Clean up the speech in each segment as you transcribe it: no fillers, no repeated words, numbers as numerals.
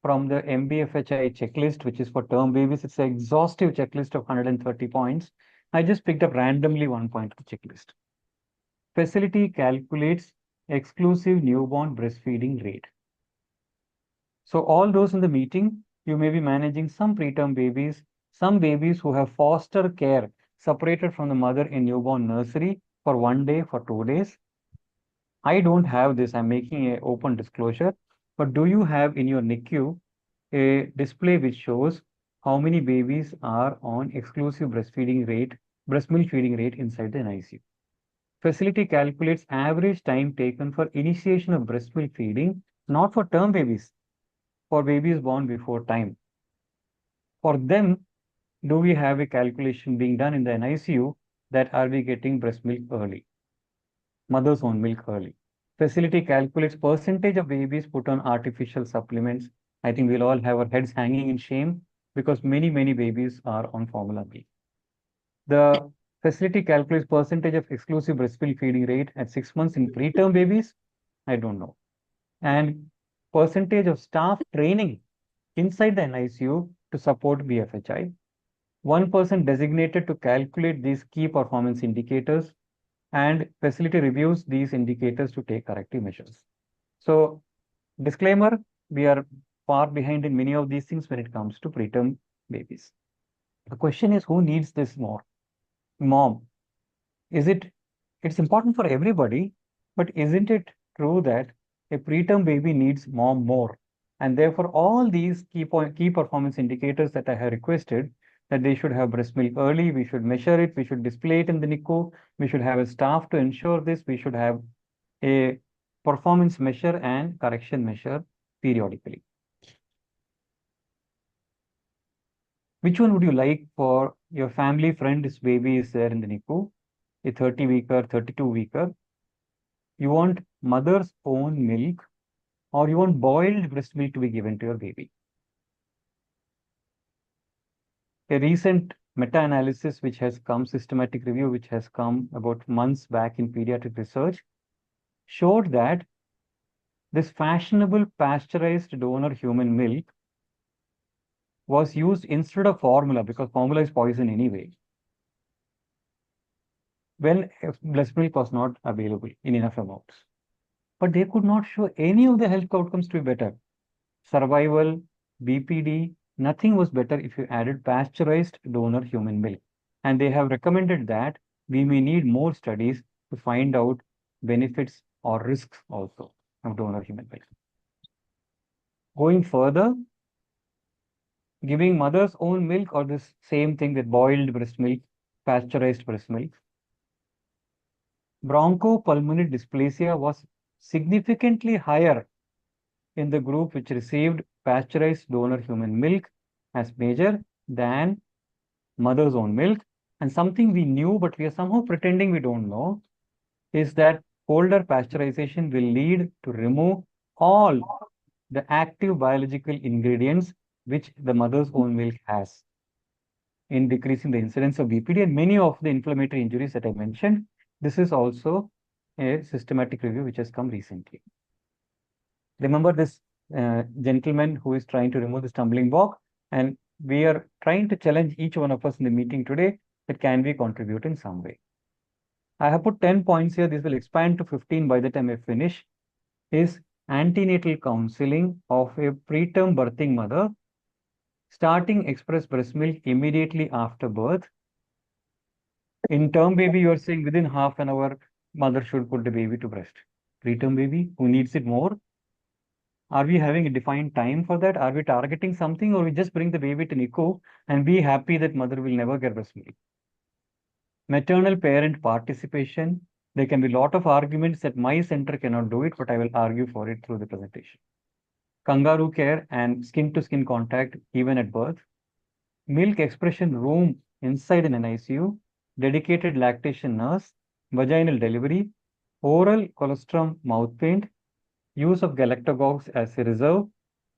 from the MBFHI checklist, which is for term babies. It's an exhaustive checklist of 130 points. I just picked up randomly one point of the checklist. Facility calculates exclusive newborn breastfeeding rate. So all those in the meeting, you may be managing some preterm babies, some babies who have foster care separated from the mother in newborn nursery for 1 day, for 2 days. I don't have this. I'm making an open disclosure. But do you have in your NICU a display which shows how many babies are on exclusive breast milk feeding rate inside the NICU? Facility calculates average time taken for initiation of breast milk feeding, not for term babies, for babies born before time. For them, do we have a calculation being done in the NICU that are we getting breast milk early, mother's own milk early? Facility calculates percentage of babies put on artificial supplements. I think we'll all have our heads hanging in shame because many babies are on formula milk. The facility calculates percentage of exclusive breast milk feeding rate at 6 months in preterm babies. I don't know. And percentage of staff training inside the NICU to support BFHI. One person designated to calculate these key performance indicators, and facility reviews these indicators to take corrective measures. So, disclaimer, we are far behind in many of these things when it comes to preterm babies. The question is, who needs this more? Mom. It's important for everybody, but isn't it true that a preterm baby needs mom more? And therefore, all these key performance indicators that I have requested, that they should have breast milk early, we should measure it, we should display it in the NICU, we should have a staff to ensure this, we should have a performance measure and correction measure periodically. Which one would you like for your family friend's baby is there in the NICU, a 30-weeker, 32-weeker? You want mother's own milk, or you want boiled breast milk to be given to your baby? A recent meta-analysis which has come, systematic review which has come about months back in pediatric research, showed that this fashionable pasteurized donor human milk was used instead of formula, because formula is poison anyway, when breast milk was not available in enough amounts. But they could not show any of the health outcomes to be better. Survival, BPD, nothing was better if you added pasteurized donor human milk. And they have recommended that we may need more studies to find out benefits or risks also of donor human milk. Going further, giving mother's own milk or this same thing with boiled breast milk, pasteurized breast milk. Bronchopulmonary dysplasia was significantly higher in the group which received pasteurized donor human milk as major than mother's own milk. And something we knew, but we are somehow pretending we don't know, is that colder pasteurization will lead to remove all the active biological ingredients which the mother's own milk has, in decreasing the incidence of BPD and many of the inflammatory injuries that I mentioned. This is also a systematic review which has come recently. Remember this gentleman who is trying to remove the stumbling block, and we are trying to challenge each one of us in the meeting today that can we contribute in some way. I have put 10 points here. This will expand to 15 by the time I finish. Is antenatal counseling of a preterm birthing mother, starting express breast milk immediately after birth. In term baby, you are saying within half an hour, mother should put the baby to breast. Preterm baby, who needs it more? Are we having a defined time for that? Are we targeting something, or we just bring the baby to NICU and be happy that mother will never get breast milk? Maternal parent participation. There can be a lot of arguments that my center cannot do it, but I will argue for it through the presentation. Kangaroo care and skin-to-skin contact even at birth. Milk expression room inside an NICU. Dedicated lactation nurse. Vaginal delivery. Oral colostrum mouth paint. Use of galactagogues as a reserve,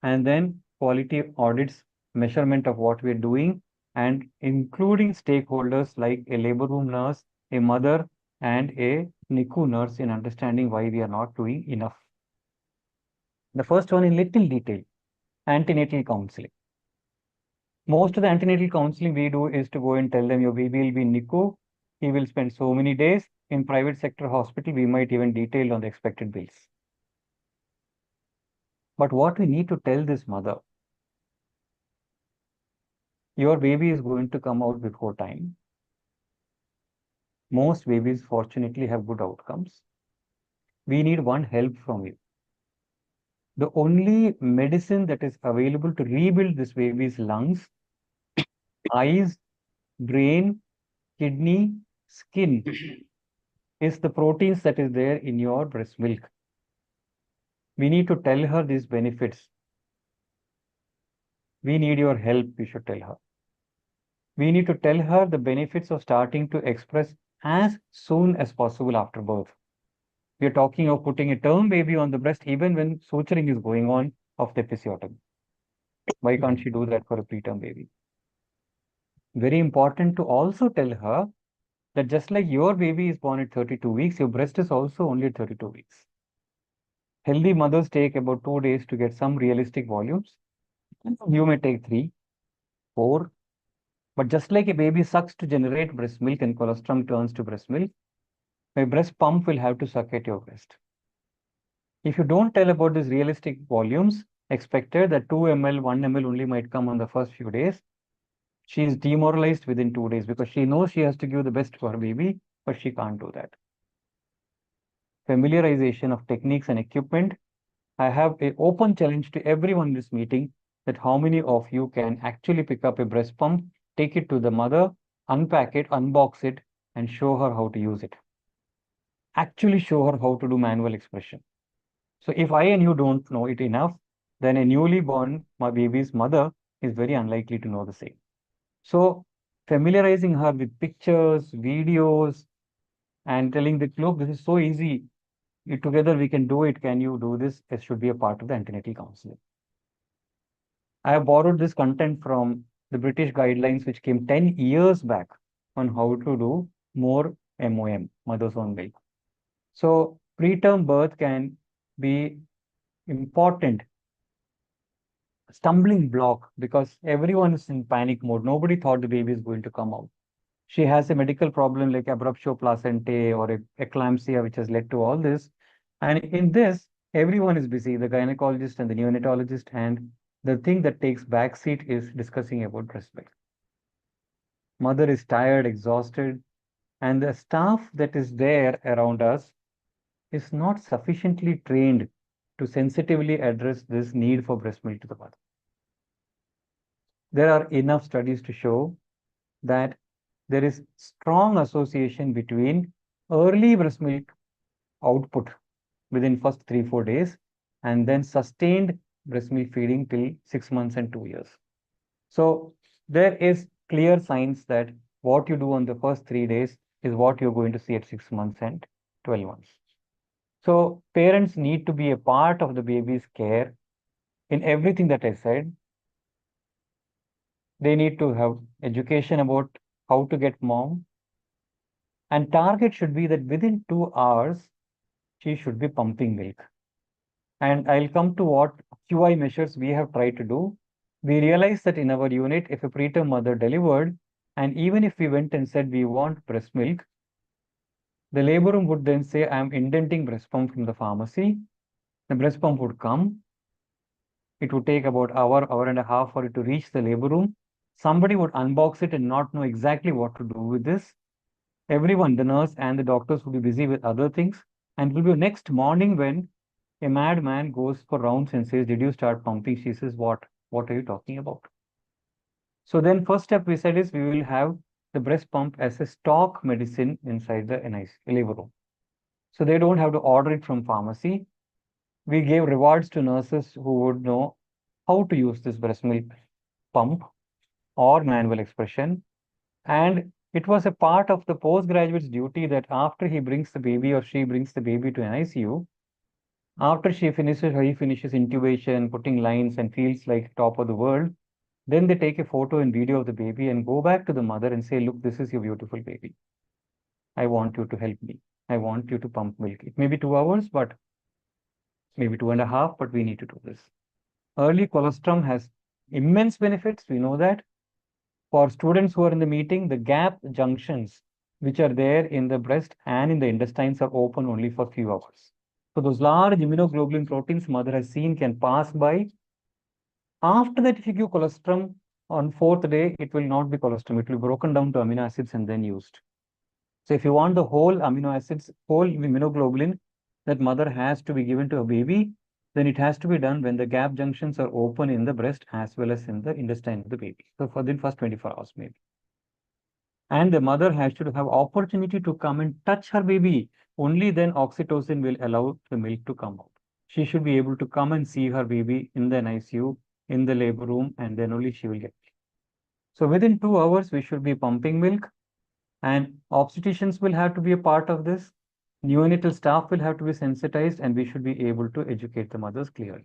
and then quality audits, measurement of what we are doing, and including stakeholders like a labor room nurse, a mother, and a NICU nurse in understanding why we are not doing enough. The first one in little detail. Antenatal counseling. Most of the antenatal counseling we do is to go and tell them your baby will be in NICU. He will spend so many days. In private sector hospital, we might even detail on the expected bills. But what we need to tell this mother, your baby is going to come out before time. Most babies fortunately have good outcomes. We need one help from you. The only medicine that is available to rebuild this baby's lungs, eyes, brain, kidney, skin is the proteins that is there in your breast milk. We need to tell her these benefits. We need your help, we should tell her. We need to tell her the benefits of starting to express as soon as possible after birth. We are talking of putting a term baby on the breast even when suturing is going on of the episiotomy. Why can't she do that for a preterm baby? Very important to also tell her that just like your baby is born at 32 weeks, your breast is also only at 32 weeks. Healthy mothers take about 2 days to get some realistic volumes. You may take 3, 4. But just like a baby sucks to generate breast milk and colostrum turns to breast milk, my breast pump will have to suck at your breast. If you don't tell about these realistic volumes, expected that 2 ml, 1 ml only might come on the first few days, she is demoralized within 2 days because she knows she has to give the best to her baby, but she can't do that. Familiarization of techniques and equipment. I have an open challenge to everyone in this meeting that how many of you can actually pick up a breast pump, take it to the mother, unpack it, unbox it, and show her how to use it. Actually show her how to do manual expression. So if I and you don't know it enough, then a newly born baby's mother is very unlikely to know the same. So familiarizing her with pictures, videos, and telling the look, this is so easy. Together we can do it. Can you do this? It should be a part of the antenatal counseling. I have borrowed this content from the British guidelines, which came 10 years back on how to do more MOM, mother's own milk. So preterm birth can be important stumbling block because everyone is in panic mode. Nobody thought the baby is going to come out. She has a medical problem like abruptio placentae or eclampsia, which has led to all this. And in this, everyone is busy, the gynecologist and the neonatologist, and the thing that takes backseat is discussing about breast milk. Mother is tired, exhausted, and the staff that is there around us is not sufficiently trained to sensitively address this need for breast milk to the mother. There are enough studies to show that there is strong association between early breast milk output within first 3-4 days and then sustained breast milk feeding till 6 months and 2 years. So there is clear signs that what you do on the first 3 days is what you're going to see at 6 months and 12 months. So parents need to be a part of the baby's care in everything that I said. They need to have education about how to get mom. And target should be that within 2 hours, she should be pumping milk. And I'll come to what QI measures we have tried to do. We realized that in our unit, if a preterm mother delivered, and even if we went and said we want breast milk, the labor room would then say, I'm indenting breast pump from the pharmacy. The breast pump would come. It would take about hour and a half for it to reach the labor room. Somebody would unbox it and not know exactly what to do with this. Everyone, the nurse and the doctors would be busy with other things. And it will be next morning when a madman goes for rounds and says, did you start pumping? She says, what? What are you talking about? So then first step we said is we will have the breast pump as a stock medicine inside the NICU labor room. So they don't have to order it from pharmacy. We gave rewards to nurses who would know how to use this breast milk pump or manual expression. And it was a part of the postgraduate's duty that after he brings the baby or she brings the baby to an ICU, after she finishes or he finishes intubation, putting lines and feels like top of the world, then they take a photo and video of the baby and go back to the mother and say, look, this is your beautiful baby. I want you to help me. I want you to pump milk. It may be 2 hours, but maybe 2.5, but we need to do this. Early colostrum has immense benefits. We know that. For students who are in the meeting, the gap junctions which are there in the breast and in the intestines are open only for few hours. So those large immunoglobulin proteins mother has seen can pass by. After that, if you give colostrum on fourth day, it will not be colostrum. It will be broken down to amino acids and then used. So if you want the whole amino acids, whole immunoglobulin that mother has to be given to a baby, then it has to be done when the gap junctions are open in the breast as well as in the intestine of the baby. So for the first 24 hours maybe. And the mother has to have opportunity to come and touch her baby. Only then oxytocin will allow the milk to come out. She should be able to come and see her baby in the NICU, in the labor room, and then only she will get milk. So within 2 hours, we should be pumping milk, and obstetricians will have to be a part of this. Neonatal staff will have to be sensitized, and we should be able to educate the mothers clearly.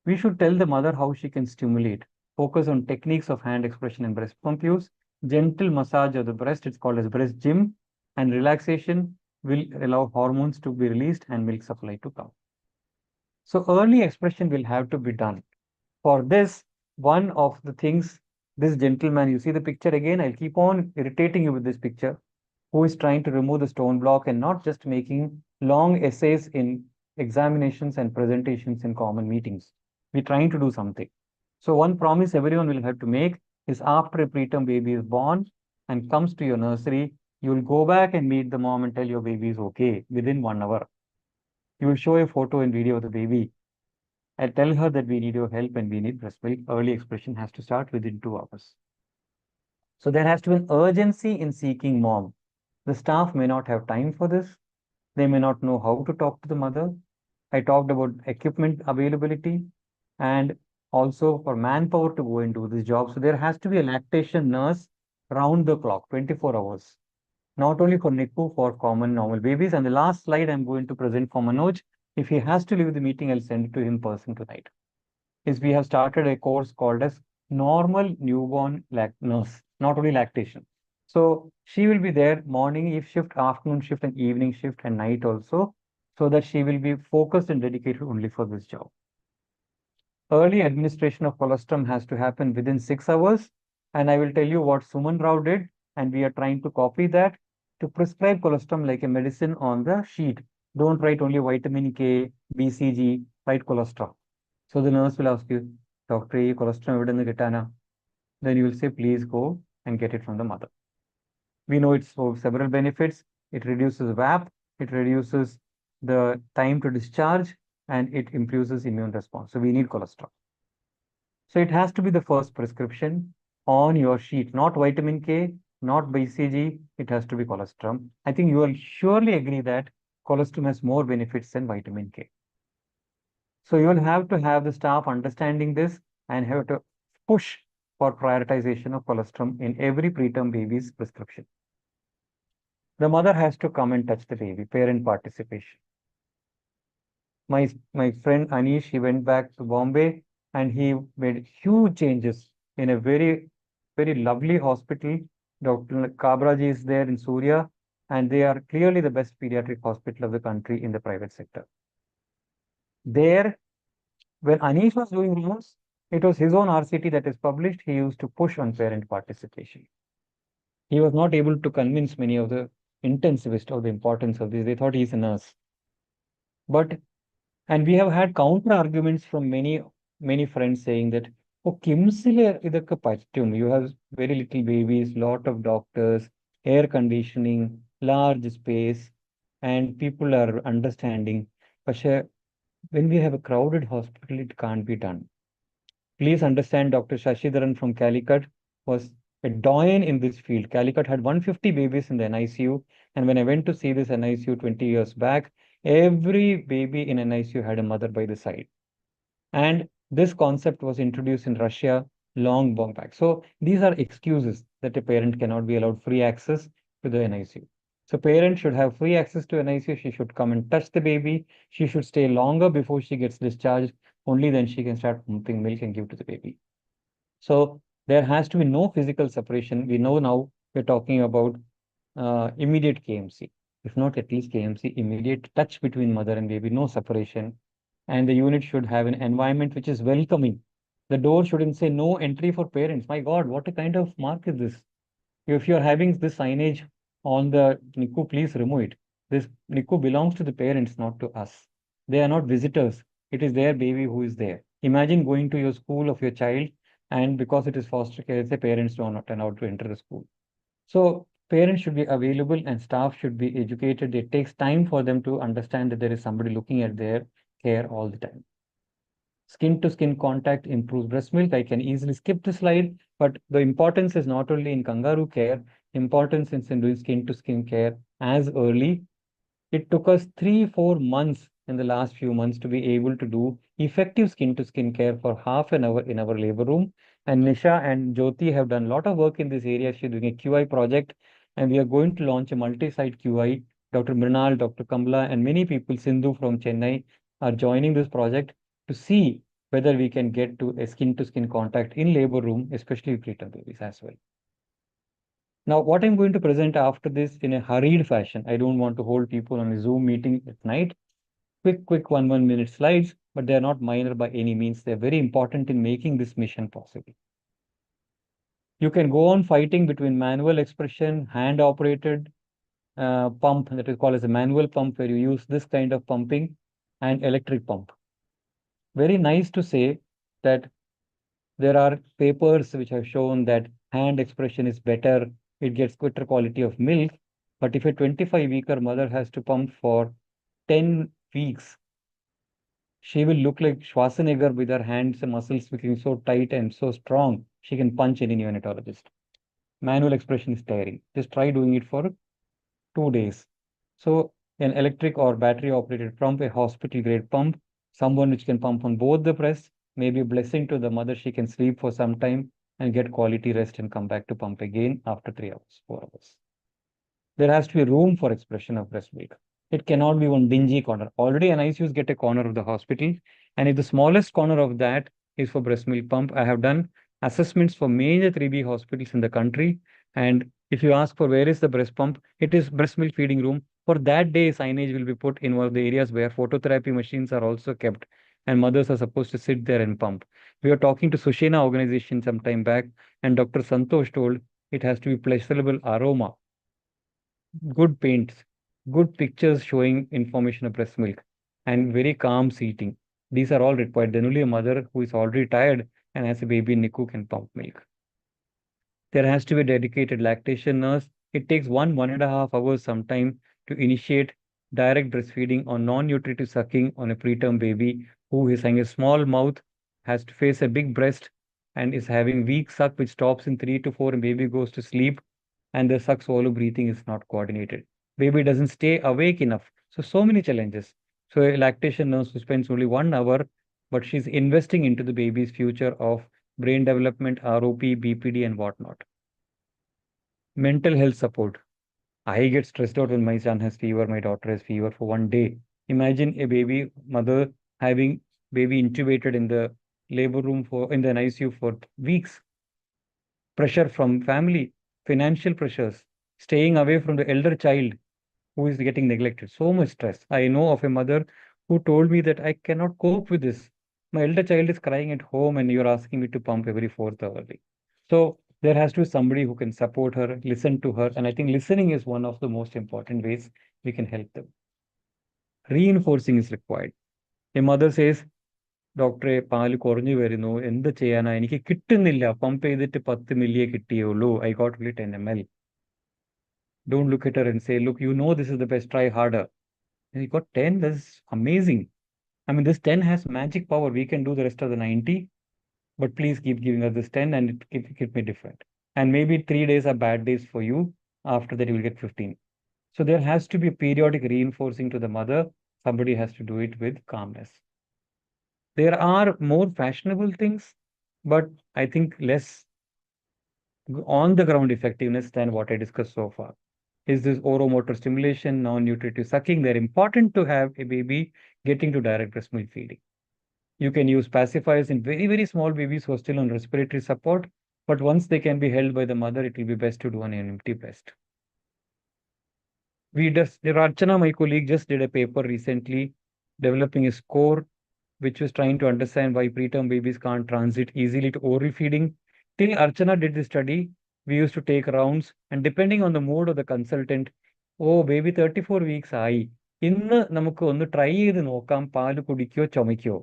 We should tell the mother how she can stimulate, focus on techniques of hand expression and breast pump use, gentle massage of the breast, it's called as breast gym, and relaxation will allow hormones to be released and milk supply to come. So early expression will have to be done. For this, one of the things, this gentleman, you see the picture again, I'll keep on irritating you with this picture, who is trying to remove the stone block and not just making long essays in examinations and presentations in common meetings. We're trying to do something. So one promise everyone will have to make is after a preterm baby is born and comes to your nursery, you will go back and meet the mom and tell your baby is okay within 1 hour. You will show a photo and video of the baby and tell her that we need your help and we need breast milk. Early expression has to start within 2 hours. So there has to be an urgency in seeking mom. The staff may not have time for this. They may not know how to talk to the mother. I talked about equipment availability and also for manpower to go and do this job. So there has to be a lactation nurse round the clock, 24 hours, not only for NICU, for common normal babies. And the last slide I'm going to present for Manoj. If he has to leave the meeting, I'll send it to him in person tonight. Is we have started a course called as normal newborn nurse, not only lactation. So she will be there morning if shift, afternoon shift, and evening shift, and night also, so that she will be focused and dedicated only for this job. Early administration of colostrum has to happen within 6 hours, and I will tell you what Suman Rao did, and we are trying to copy that to prescribe colostrum like a medicine on the sheet. Don't write only vitamin K, BCG, write colostrum. So the nurse will ask you, Doctor, colostrum evidence getana. Then you will say, please go and get it from the mother. We know it's for several benefits. It reduces VAP, it reduces the time to discharge, and it improves immune response. So we need colostrum. So it has to be the first prescription on your sheet, not vitamin K, not BCG, it has to be colostrum. I think you will surely agree that colostrum has more benefits than vitamin K. So you will have to have the staff understanding this and have to push for prioritization of colostrum in every preterm baby's prescription. The mother has to come and touch the baby, parent participation. My friend Anish, he went back to Bombay and he made huge changes in a very lovely hospital. Dr. Kabraji is there in Surya, and they are clearly the best pediatric hospital of the country in the private sector. There, when Anish was doing rounds, it was his own RCT that is published. He used to push on parent participation. He was not able to convince many of the intensivists of the importance of this. They thought he's a nurse. And we have had counter arguments from many friends saying that, oh, Kimsile idakke pattum. You have very little babies, lot of doctors, air conditioning, large space, and people are understanding. But when we have a crowded hospital, it can't be done. Please understand, Dr. Shashidharan from Calicut was a doyen in this field. Calicut had 150 babies in the NICU, and when I went to see this NICU 20 years back, every baby in NICU had a mother by the side. And this concept was introduced in Russia long back. So these are excuses that a parent cannot be allowed free access to the NICU. So parent should have free access to NICU. She should come and touch the baby. She should stay longer before she gets discharged. Only then she can start pumping milk and give to the baby. So there has to be no physical separation. We know now we're talking about immediate KMC. If not at least KMC, immediate touch between mother and baby, no separation. And the unit should have an environment which is welcoming. The door shouldn't say no entry for parents. My God, what a kind of mark is this? If you're having this signage on the NICU, please remove it. This NICU belongs to the parents, not to us. They are not visitors. It is their baby who is there. Imagine going to your school of your child, and because it is foster care, the parents are not allowed to enter the school. So parents should be available and staff should be educated. It takes time for them to understand that there is somebody looking at their care all the time. Skin to skin contact improves breast milk. I can easily skip the slide, but the importance is not only in kangaroo care, importance is in doing skin to skin care as early. It took us 3, 4 months in the last few months to be able to do effective skin to skin care for half an hour in our labor room. And Nisha and Jyoti have done a lot of work in this area. She's doing a QI project, and we are going to launch a multi-site QI. Dr. Mrinal, Dr. Kamla, and many people, Sindhu from Chennai, are joining this project to see whether we can get to a skin to skin contact in labor room, especially preterm babies as well. Now, what I'm going to present after this in a hurried fashion, I don't want to hold people on a Zoom meeting at night. Quick 1 minute slides, but they are not minor by any means. They're very important in making this mission possible. You can go on fighting between manual expression, hand operated pump that is called as a manual pump, where you use this kind of pumping, and electric pump. Very nice to say that there are papers which have shown that hand expression is better, it gets better quality of milk. But if a 25-weeker mother has to pump for 10 weeks, she will look like Schwarzenegger with her hands and muscles becoming so tight and so strong, she can punch any neonatologist. Manual expression is tiring. Just try doing it for 2 days. So, an electric or battery operated pump, a hospital grade pump, someone which can pump on both the breasts, may be a blessing to the mother. She can sleep for some time and get quality rest and come back to pump again after 3 hours, 4 hours. There has to be room for expression of breast milk. It cannot be one dingy corner. Already NICUs get a corner of the hospital, and if the smallest corner of that is for breast milk pump, I have done assessments for major 3B hospitals in the country. And if you ask for where is the breast pump, it is breast milk feeding room. For that day, signage will be put in one of the areas where phototherapy machines are also kept, and mothers are supposed to sit there and pump. We were talking to Sushena organization some time back, and Dr. Santosh told it has to be pleasurable aroma, good paints, good pictures showing information of breast milk, and very calm seating. These are all required. Then only a mother who is already tired and has a baby in NICU can pump milk. There has to be a dedicated lactation nurse. It takes 1.5 hours sometime to initiate direct breastfeeding or non-nutritive sucking on a preterm baby who is having a small mouth, has to face a big breast, and is having weak suck, which stops in 3 to 4, and baby goes to sleep, and the suck swallow breathing is not coordinated. Baby doesn't stay awake enough. So many challenges. So a lactation nurse who spends only 1 hour, but she's investing into the baby's future of brain development, ROP, BPD, and whatnot. Mental health support. I get stressed out when my son has fever, my daughter has fever for one day. Imagine a baby mother having baby intubated in the labor room for in the NICU for weeks. Pressure from family, financial pressures, staying away from the elder child who is getting neglected. So much stress. I know of a mother who told me that I cannot cope with this. My elder child is crying at home and you're asking me to pump every fourth hour. So there has to be somebody who can support her, listen to her. And I think listening is one of the most important ways we can help them. Reinforcing is required. A mother says, ഡോക്ടറെ പാല് കുറഞ്ഞു വരുന്നു, എന്ത് ചെയ്യാനാ, എനിക്ക് കിട്ടുന്നില്ല, pump ചെയ്തിട്ട് 10 മില്ലിയെ കിട്ടിയുള്ളൂ, I got only 10 ml. Don't look at her and say, look, you know this is the best, try harder. And you got 10, that's amazing. I mean, this 10 has magic power. We can do the rest of the 90, but please keep giving us this 10 and it may different. And maybe 3 days are bad days for you. After that, you will get 15. So there has to be periodic reinforcing to the mother. Somebody has to do it with calmness. There are more fashionable things, but I think less on the ground effectiveness than what I discussed so far. Is this oromotor stimulation, non-nutritive sucking? They're important to have a baby getting to direct breast milk feeding. You can use pacifiers in very small babies who are still on respiratory support, but once they can be held by the mother, it will be best to do on an empty breast. Rachana, my colleague, just did a paper recently developing a score which was trying to understand why preterm babies can't transit easily to oral feeding. Till Archana did the study, we used to take rounds, and depending on the mood of the consultant, oh, baby 34 weeks ആയി. ഇന്ന് നമുക്ക് ഒന്ന് try ചെയ്ത് നോക്കാം പാല് കുടിക്കോ ചുമയ്ക്കോ.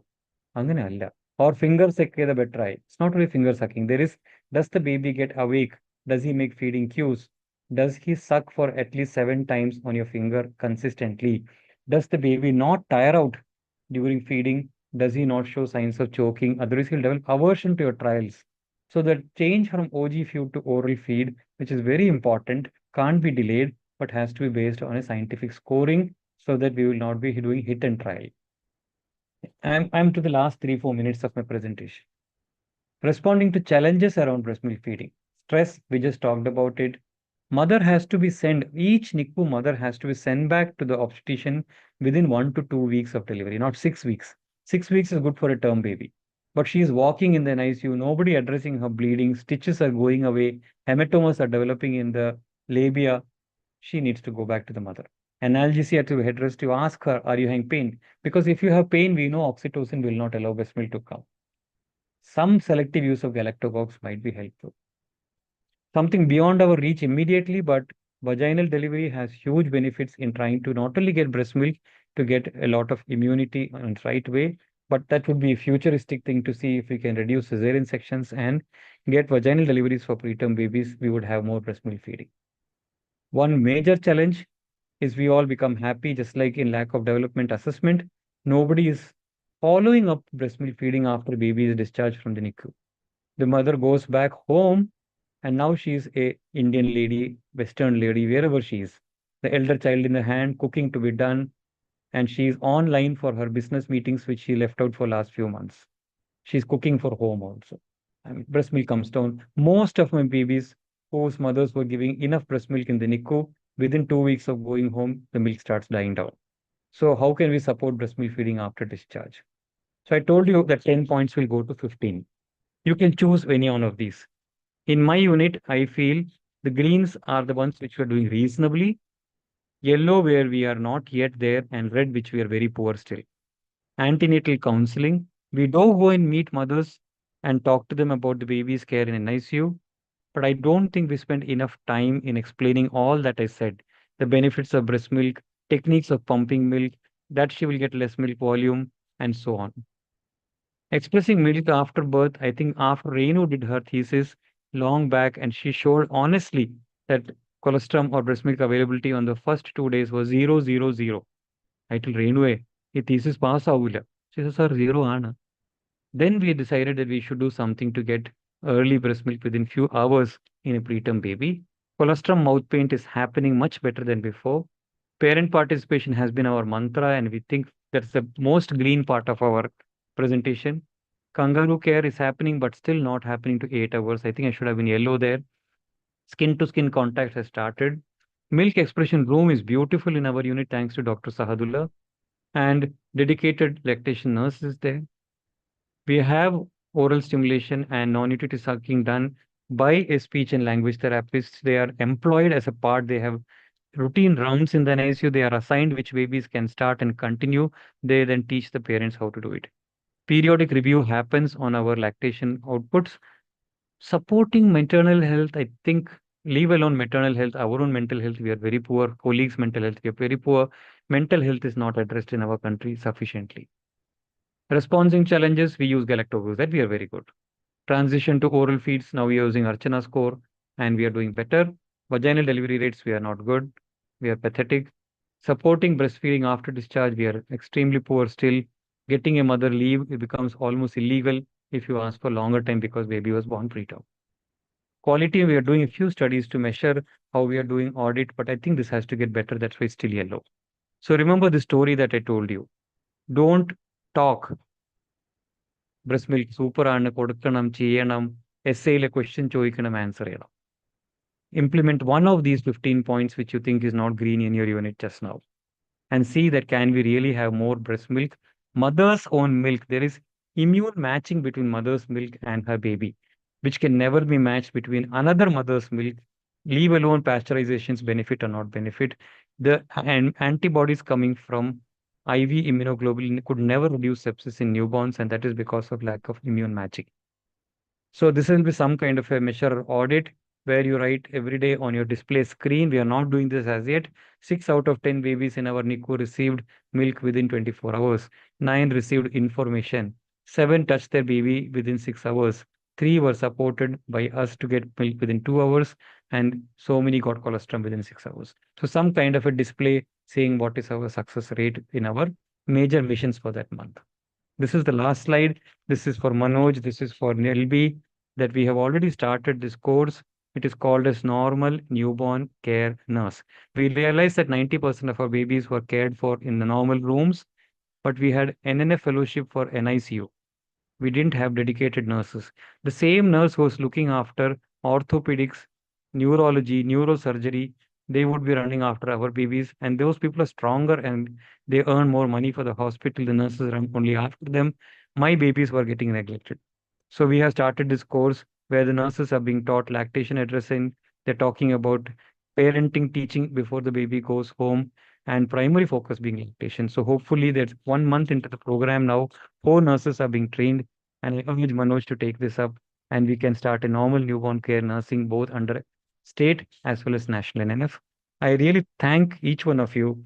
അങ്ങനെയല്ല. Or finger suck the better eye. It's not really finger sucking. There is, does the baby get awake? Does he make feeding cues? Does he suck for at least 7 times on your finger consistently? Does the baby not tire out during feeding? Does he not show signs of choking? Otherwise, he'll develop aversion to your trials. So the change from OG feed to oral feed, which is very important, can't be delayed, but has to be based on a scientific scoring so that we will not be doing hit and trial. I'm to the last 3-4 minutes of my presentation. Responding to challenges around breast milk feeding. Stress, we just talked about it. Mother has to be sent, each NICU mother has to be sent back to the obstetrician within 1 to 2 weeks of delivery, not 6 weeks. 6 weeks is good for a term baby. But she is walking in the NICU, nobody addressing her bleeding, stitches are going away, hematomas are developing in the labia. She needs to go back to the mother. Analgesia to headrest, you ask her, are you having pain? Because if you have pain, we know oxytocin will not allow breast milk to come. Some selective use of galactococs might be helpful. Something beyond our reach immediately, but vaginal delivery has huge benefits in trying to not only get breast milk, to get a lot of immunity in the right way, but that would be a futuristic thing to see if we can reduce cesarean sections and get vaginal deliveries for preterm babies, we would have more breast milk feeding. One major challenge is we all become happy, just like in lack of development assessment. Nobody is following up breast milk feeding after baby is discharged from the NICU. The mother goes back home and now she is a Indian lady, Western lady, wherever she is. The elder child in the hand, cooking to be done, and she is online for her business meetings, which she left out for last few months. She's cooking for home also. I mean, breast milk comes down. Most of my babies whose mothers were giving enough breast milk in the NICU, within 2 weeks of going home, the milk starts dying down. So how can we support breast milk feeding after discharge? So I told you that 10 points will go to 15. You can choose any one of these. In my unit, I feel the greens are the ones which we are doing reasonably, yellow where we are not yet there, and red which we are very poor still. Antenatal counseling, we do go and meet mothers and talk to them about the baby's care in NICU, but I don't think we spend enough time in explaining all that I said, the benefits of breast milk, techniques of pumping milk, that she will get less milk volume, and so on. Expressing milk after birth, I think after Renu did her thesis long back, and she showed honestly that colostrum or breast milk availability on the first 2 days was 0, 0, 0. I told Renu, "Ye thesis pass avula." She said, "Sir, 0 aana." Then we decided that we should do something to get early breast milk within few hours in a preterm baby. Colostrum mouth paint is happening much better than before. Parent participation has been our mantra, and we think that's the most green part of our presentation. Kangaroo care is happening, but still not happening to 8 hours. I think I should have been yellow there. Skin to skin contact has started. Milk expression room is beautiful in our unit, thanks to Dr. Sahadullah. And dedicated lactation nurse is there. We have oral stimulation and non-nutritive sucking done by a speech and language therapist. They are employed as a part. They have routine rounds in the NICU. They are assigned which babies can start and continue. They then teach the parents how to do it. Periodic review happens on our lactation outputs. Supporting maternal health, I think, leave alone maternal health, our own mental health, we are very poor. Colleagues' mental health, we are very poor. Mental health is not addressed in our country sufficiently. Responding challenges, we use galactose, that we are very good. Transition to oral feeds, now we are using Archana score and we are doing better. Vaginal delivery rates, we are not good. We are pathetic. Supporting breastfeeding after discharge, we are extremely poor still. Getting a mother leave, it becomes almost illegal if you ask for longer time because baby was born preterm. Quality, we are doing a few studies to measure how we are doing audit, but I think this has to get better. That's why it's still yellow. So remember the story that I told you. Don't talk. Breast milk super ആണ് കൊടുക്കണം ചെയ്യണം essayയിലെ question ചോദിക്കണം answer ചെയ്യണം. Implement one of these 15 points which you think is not green in your unit just now, and see that can we really have more breast milk. Mother's own milk, there is immune matching between mother's milk and her baby, which can never be matched between another mother's milk, leave alone pasteurization's benefit or not benefit. The antibodies coming from IV immunoglobulin could never reduce sepsis in newborns, and that is because of lack of immune matching. So this will be some kind of a measure audit where you write every day on your display screen. We are not doing this as yet. 6 out of 10 babies in our NICU received milk within 24 hours. 9 received information. 7 touched their baby within 6 hours. 3 were supported by us to get milk within 2 hours, and so many got colostrum within 6 hours. So some kind of a display saying what is our success rate in our major missions for that month. This is the last slide. This is for Manoj. This is for LB, that we have already started this course. It is called as Normal Newborn Care Nurse. We realized that 90% of our babies were cared for in the normal rooms, but we had NNF fellowship for NICU. We didn't have dedicated nurses. The same nurse who was looking after orthopedics, neurology, neurosurgery, they would be running after our babies. And those people are stronger and they earn more money for the hospital. The nurses run only after them. My babies were getting neglected. So we have started this course where the nurses are being taught lactation addressing. They're talking about parenting, teaching before the baby goes home, and primary focus being lactation. So hopefully there's 1 month into the program now, 4 nurses are being trained, and I urge Manoj to take this up, and we can start a normal newborn care nursing both under state as well as national NNF. I really thank each one of you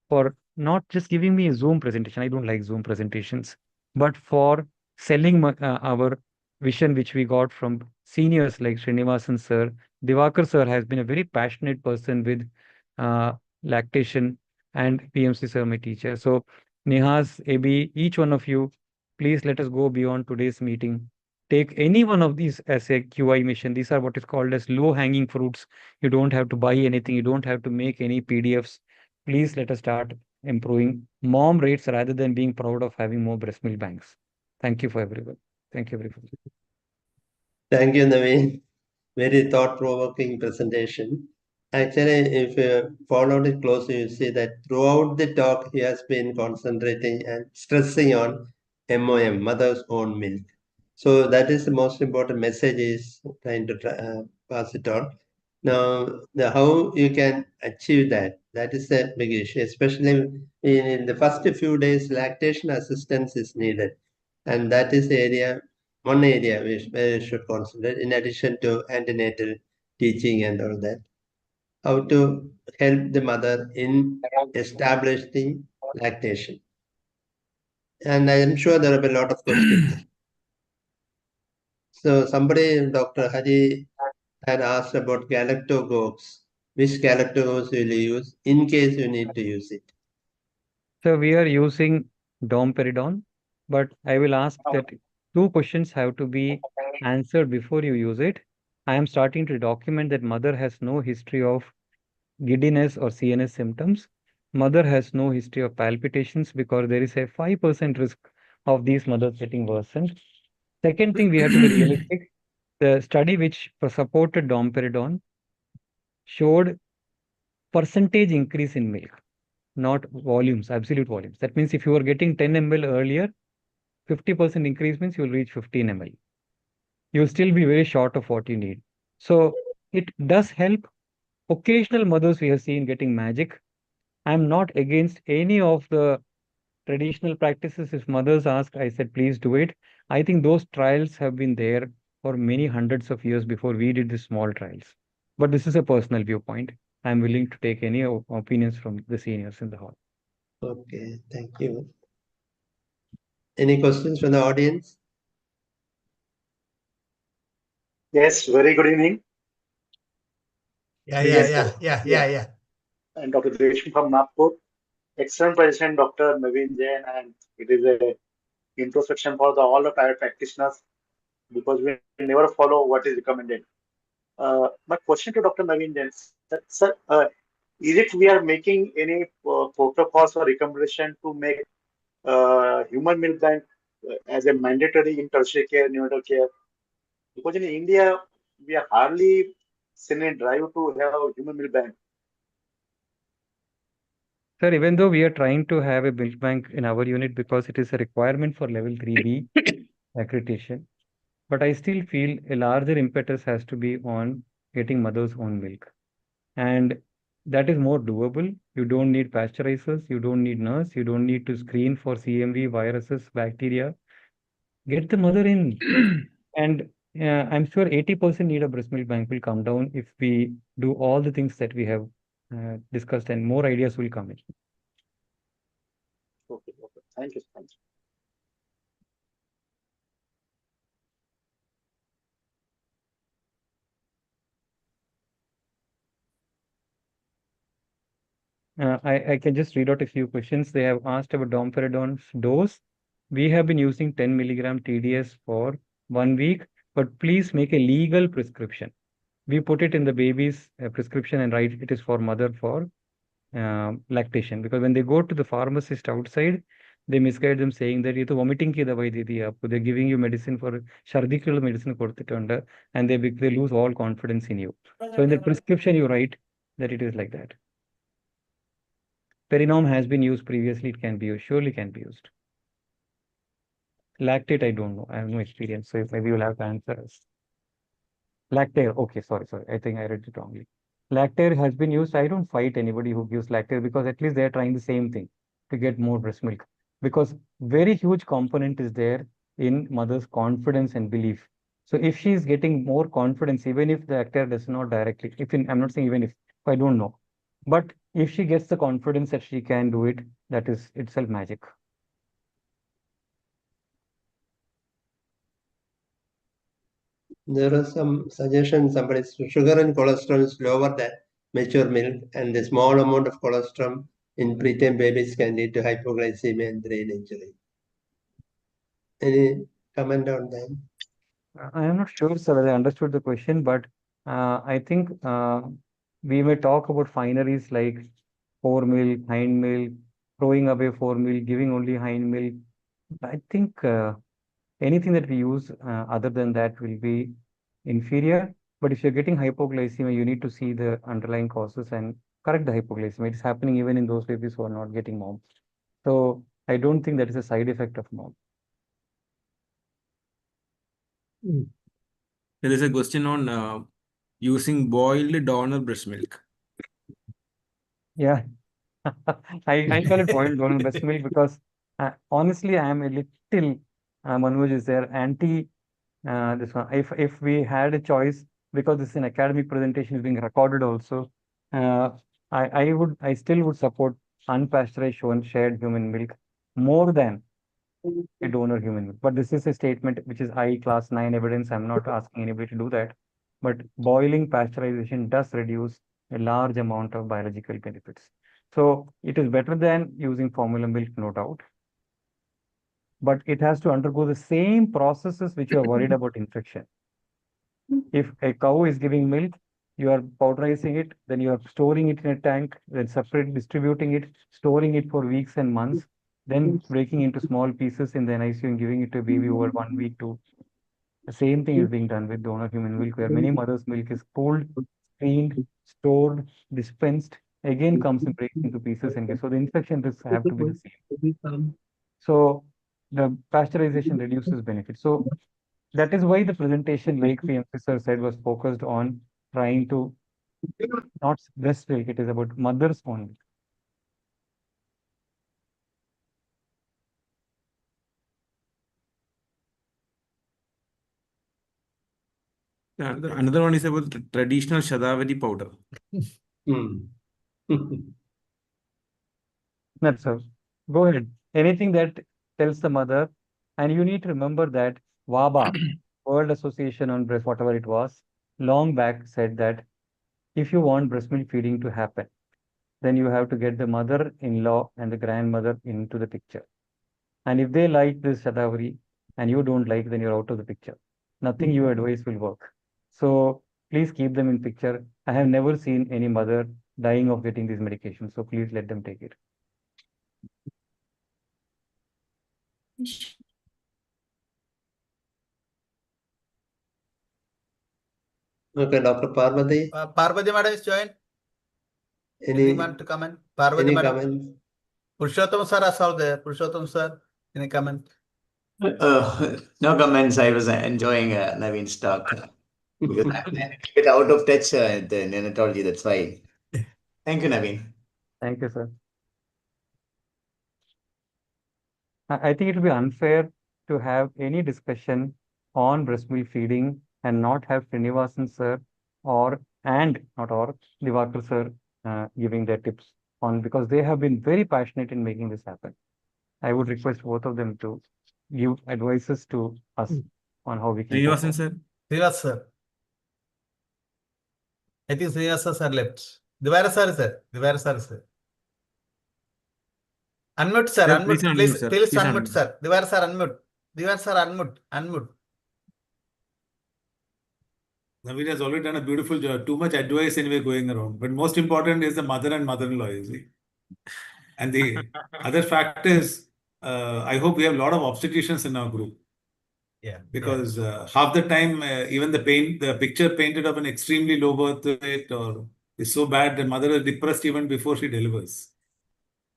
for not just giving me a Zoom presentation. I don't like Zoom presentations, but for selling our vision, which we got from seniors like Srinivasan sir. Divakar sir has been a very passionate person with uh, lactation, and PMC sir, my teacher. So, Nihas, AB, each one of you, please let us go beyond today's meeting. Take any one of these as a QI mission. These are what is called as low hanging fruits. You don't have to buy anything. You don't have to make any PDFs. Please let us start improving mom rates rather than being proud of having more breast milk banks. Thank you for everyone. Thank you, everyone. Thank you, Naveen. Very thought-provoking presentation. Actually, if you followed it closely, you see that throughout the talk, he has been concentrating and stressing on MOM, mother's own milk. So that is the most important message is trying to pass it on. Now, how you can achieve that, that is a big issue, especially in the first few days, lactation assistance is needed. And that is the area, one area where we should concentrate, in addition to antenatal teaching and all that. How to help the mother in establishing lactation. And I am sure there will be a lot of questions. So somebody, Dr. Hari, had asked about galactogogues. Which galactogogues will you use in case you need to use it? So we are using domperidone, but I will ask that 2 questions have to be answered before you use it. I am starting to document that mother has no history of giddiness or CNS symptoms. Mother has no history of palpitations because there is a 5% risk of these mothers getting worsened. Second thing, we have to be realistic. The study which supported domperidone showed percentage increase in milk, not volumes, absolute volumes. That means if you were getting 10 ml earlier, 50% increase means you'll reach 15 ml. You'll still be very short of what you need. So it does help. Occasional mothers we have seen getting magic. I'm not against any of the traditional practices. If mothers ask, I said, please do it. I think those trials have been there for many hundreds of years before we did the small trials. But this is a personal viewpoint. I'm willing to take any opinions from the seniors in the hall. Okay, thank you. Any questions from the audience? Yes, very good evening. Please. Yeah. And Dr. Deshmukh from Nagpur. Excellent presentation, Dr. Naveen Jain, and it is a introspection for all the private practitioners because we never follow what is recommended. My question to Dr. Naveen Jain, sir, is it we are making any protocols or recommendation to make human milk bank as a mandatory in tertiary care, neonatal care? Because in India, we are hardly seen a drive to have human milk bank. Sir, even though we are trying to have a milk bank in our unit because it is a requirement for level 3B accreditation, but I still feel a larger impetus has to be on getting mother's own milk. And that is more doable. You don't need pasteurizers, you don't need nurse, you don't need to screen for CMV, viruses, bacteria. Get the mother in. And I'm sure 80% need of breast milk bank will come down if we do all the things that we have discussed, and more ideas will come in. Okay. Thank you. I can just read out a few questions. They have asked about domperidone dose. We have been using 10 milligram TDS for 1 week, but please make a legal prescription. We put it in the baby's prescription and write it is for mother for lactation, because when they go to the pharmacist outside, they misguide them saying that you vomiting ki dawai di di aapko. They're giving you medicine for shardikkulla medicine kodutittundu, and they lose all confidence in you. So in the prescription you write that it is like that. Perinom has been used previously, it can be used, surely can be used. Lactate, I don't know, I have no experience, so maybe you'll have to answer us. Lactare, okay, sorry, I think I read it wrongly. Lactare has been used. I don't fight anybody who gives lactare, because at least they're trying the same thing to get more breast milk. Because very huge component is there in mother's confidence and belief. So if she's getting more confidence, even if the lactare does not directly, I'm not saying even if I don't know, but if she gets the confidence that she can do it, that is itself magic. There are some suggestions. Somebody's sugar and colostrum is lower than mature milk, and the small amount of colostrum in preterm babies can lead to hypoglycemia and brain injury. Any comment on that? I am not sure, sir, whether I understood the question, but I think we may talk about fineries like foremilk, hindmilk, throwing away foremilk, giving only hindmilk. I think anything that we use other than that will be inferior. But if you're getting hypoglycemia, you need to see the underlying causes and correct the hypoglycemia. It's happening even in those babies who are not getting mom. So I don't think that is a side effect of mom. There is a question on using boiled donor breast milk. Yeah, I call it boiled donor breast milk because honestly, I am a little, Manoj is there, anti this one. If we had a choice, because this is an academic presentation is being recorded also, I still would support unpasteurized shared human milk more than a donor human milk. But this is a statement which is class 9 evidence. I'm not asking anybody to do that. But boiling pasteurization does reduce a large amount of biological benefits. So it is better than using formula milk, no doubt. But it has to undergo the same processes which you are worried about infection. If a cow is giving milk, you are powderizing it, then you are storing it in a tank, then separate distributing it, storing it for weeks and months, then breaking into small pieces in the NICU and giving it to a baby over 1 week to. The same thing is being done with donor human milk, where many mothers' milk is pulled, screened, stored, dispensed, again comes and breaks into pieces and so the infection risks have to be the same. So the pasteurization reduces benefit. So that is why the presentation, like the emphasizer said, was focused on trying to not breast milk, it is about mothers only. Another one is about traditional Shadavari powder. That's all. Go ahead. Anything that tells the mother, and you need to remember that WABA, World Association on Breast, whatever it was, long back said that if you want breast milk feeding to happen, then you have to get the mother-in-law and the grandmother into the picture. And if they like this Shadavari and you don't like, then you're out of the picture. Nothing you advise will work. So please keep them in picture. I have never seen any mother dying of getting these medications. So please let them take it. Okay, Dr. Parvati. Parvati madam is joined. Anyone to comment? Parvati any madam. comments? Purushottam sir is out there. Purushottam sir, any comment? No comments. I was enjoying Naveen's talk because I'm a bit out of touch in neonatology. That's why. Thank you, Naveen. Thank you, sir. I think it will be unfair to have any discussion on breast milk feeding and not have Srinivasan sir not or Divakar sir giving their tips on, because they have been very passionate in making this happen. I would request both of them to give advices to us on how we can go Srinivasan forward. sir. Srivas sir. I think Srivas sir left. Divara sir, sir. Divara sir. Unmute, sir. Sir, Unmute. please unmute, Please, sir. please Please unmute, unmute. sir. Divara sir, unmute. Divara sir, unmute. Unmute. Naveen has already done a beautiful job. Too much advice anyway going around. But most important is the mother and mother-in-law, you see. And the other fact is, I hope we have a lot of obstetricians in our group. Yeah. Because half the time, even the picture painted of an extremely low birth weight or is so bad that mother is depressed even before she delivers.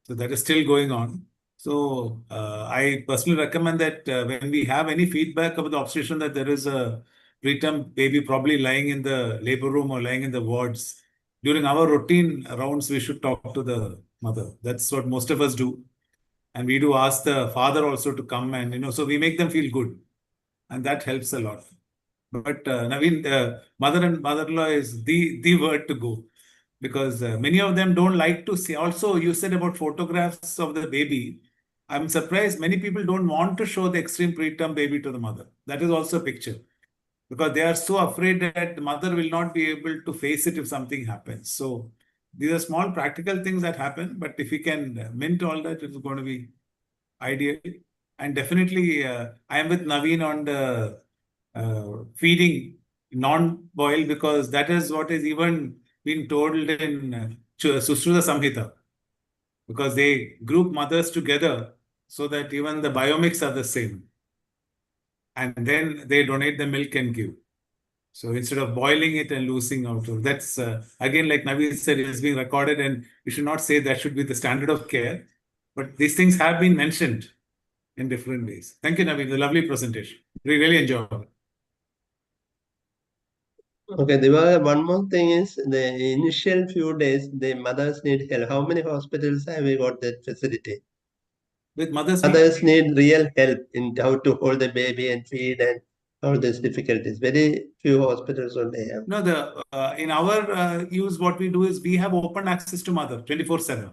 So that is still going on. So I personally recommend that when we have any feedback about the obstetrician that there is a preterm baby probably lying in the labor room or lying in the wards, during our routine rounds, we should talk to the mother. That's what most of us do. And we do ask the father also to come and, so we make them feel good. And that helps a lot. But Naveen, mother and mother-in-law is the word to go, because many of them don't like to see. Also, you said about photographs of the baby. I'm surprised many people don't want to show the extreme preterm baby to the mother. That is also a picture, because they are so afraid that the mother will not be able to face it if something happens. So these are small practical things that happen, but if we can mint all that, it's going to be ideal. And definitely, I am with Naveen on the feeding non-boil, because that is what is even been told in Sushruta Samhita, because they group mothers together so that even the biomix are the same. And then they donate the milk and give. So instead of boiling it and losing out, that's again, like Naveen said, it is being recorded, and we should not say that should be the standard of care. But these things have been mentioned in different ways. Thank you, Naveen. The lovely presentation. We really enjoyed it. Okay, Divakar, one more thing is the initial few days, the mothers need help. How many hospitals have we got that facility? With mothers, Mothers need real help in how to hold the baby and feed and all these difficulties. Very few hospitals only have. no, in our use, what we do is we have open access to mother 24/7.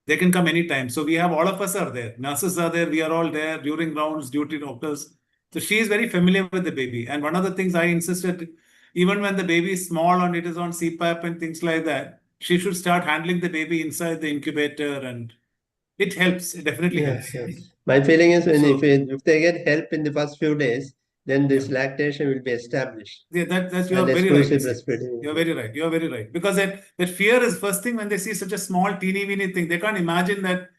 They can come anytime. So we have all of us are there. Nurses are there. We are all there during rounds, duty doctors. So she is very familiar with the baby. And one of the things I insisted, even when the baby is small and it is on CPAP and things like that, she should start handling the baby inside the incubator, and it helps. It definitely helps. Yes. My feeling is So- if they get help in the first few days, then this Yeah. lactation will be established. Yeah, that's you are And very right. exclusive Nisi. breastfeeding. You're very right. You're very right. Because that fear is first thing when they see such a small, teeny weeny thing. They can't imagine that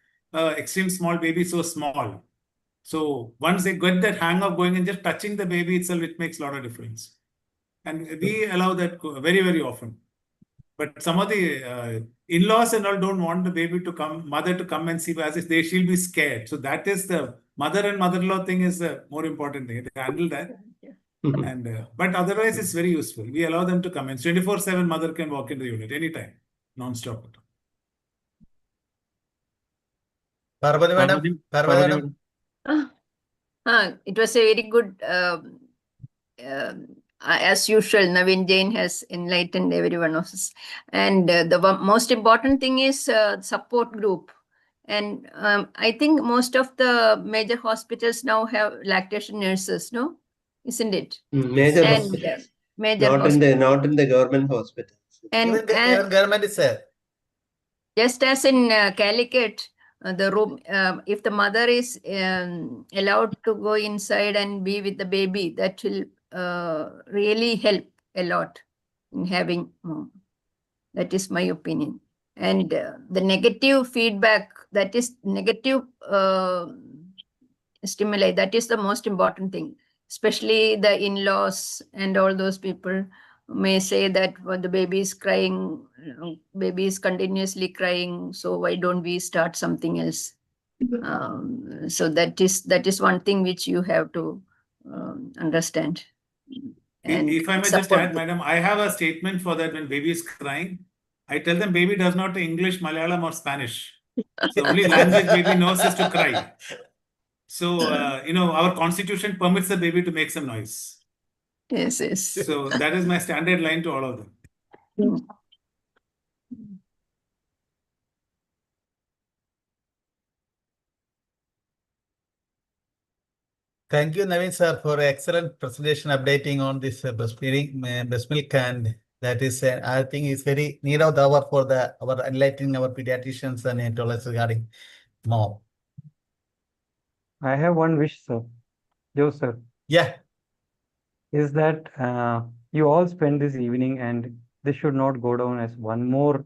extreme small baby so small. So once they get that hang of going and just touching the baby itself, it makes a lot of difference. And we allow that very, very often. But some of the in-laws and all don't want the baby to come, mother to come and see, as if she'll be scared. So that is the mother and mother-in-law thing is the more important thing. They handle that. And but otherwise, it's very useful. We allow them to come in. 24/7 mother can walk into the unit anytime, non-stop. Parvati madam. Parvati madam. It was a very good, as usual, Naveen Jain has enlightened every one of us. And the most important thing is support group. And I think most of the major hospitals now have lactation nurses, no? Isn't it? Major And hospitals. major Not in the government hospitals. Even government is there. Just as in Calicut, the room, if the mother is allowed to go inside and be with the baby, that will really help a lot in having mom. That is my opinion. And the negative feedback, that is negative stimuli, that is the most important thing. Especially the in-laws and all those people may say that when the baby is crying, baby is continuously crying, so why don't we start something else? So that is one thing which you have to understand. And if I may just add, madam, I have a statement for that when baby is crying. I tell them baby does not know English, Malayalam or Spanish. So only language baby knows is to cry. So, our constitution permits the baby to make some noise. Yes, yes. So that is my standard line to all of them. Mm. Thank you, Naveen sir, for excellent presentation updating on this breastfeeding, breast milk, and that is, I think, is very need of the hour for our enlightening our pediatricians and neonatologists regarding more. I have one wish, sir. Joe, sir, Yeah, is that you all spend this evening, and this should not go down as one more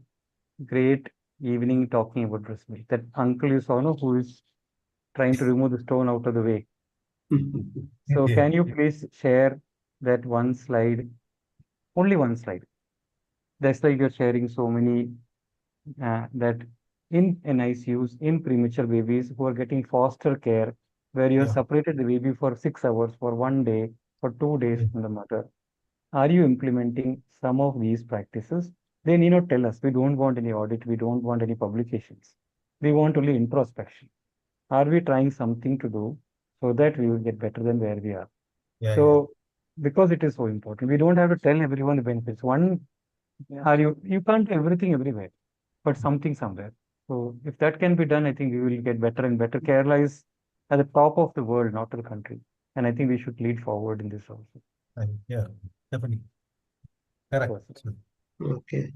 great evening talking about breast milk. That uncle you saw, no, who is trying to remove the stone out of the way. So Yeah. can you please share that one slide, only one slide? That's like you're sharing so many that in NICUs, in premature babies who are getting foster care, where you have Yeah. separated the baby for 6 hours, for 1 day, for 2 days from the mother. Are you implementing some of these practices? They need not tell us. We don't want any audit. We don't want any publications. We want only introspection. Are we trying something to do so that we will get better than where we are? Yeah, So, because it is so important, we don't have to tell everyone the benefits. You can't do everything everywhere, but something somewhere. So, if that can be done, I think we will get better and better. Kerala is at the top of the world, not the country. And I think we should lead forward in this also. yeah, definitely. Correct. Yes. Okay.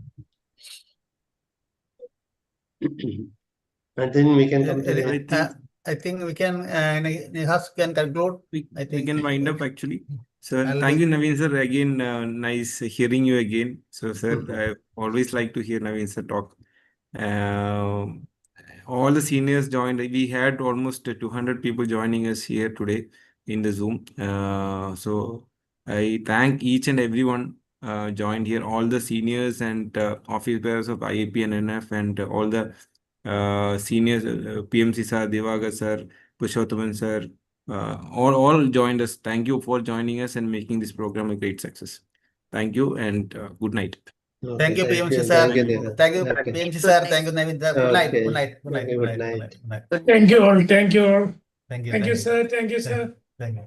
I think we can come to the I think we can, Nihas can conclude. We think- can wind up actually. Sir, I'll thank be- you, Naveen sir. Again, nice hearing you again. So, sir, Mhm. I always like to hear Naveen sir talk. All the seniors joined. We had almost 200 people joining us here today in the Zoom. So I thank each and everyone joined here, all the seniors and office bearers of IAP and NNF, and all the seniors, PMC sir, Devaga sir, Pushothaman sir, all joined us. Thank you for joining us and making this program a great success. Thank you and good night. Okay, Thank you, PMC sir. Thank you, Nihas. Thank you, Okay. PMC sir. Thank you, Naveen sir. Good night. Okay. Good night. Good night. Okay, Good good night. night. Good night. Thank you all. Thank you all. Thank you. Thank you, sir. Thank you, sir. Thank you.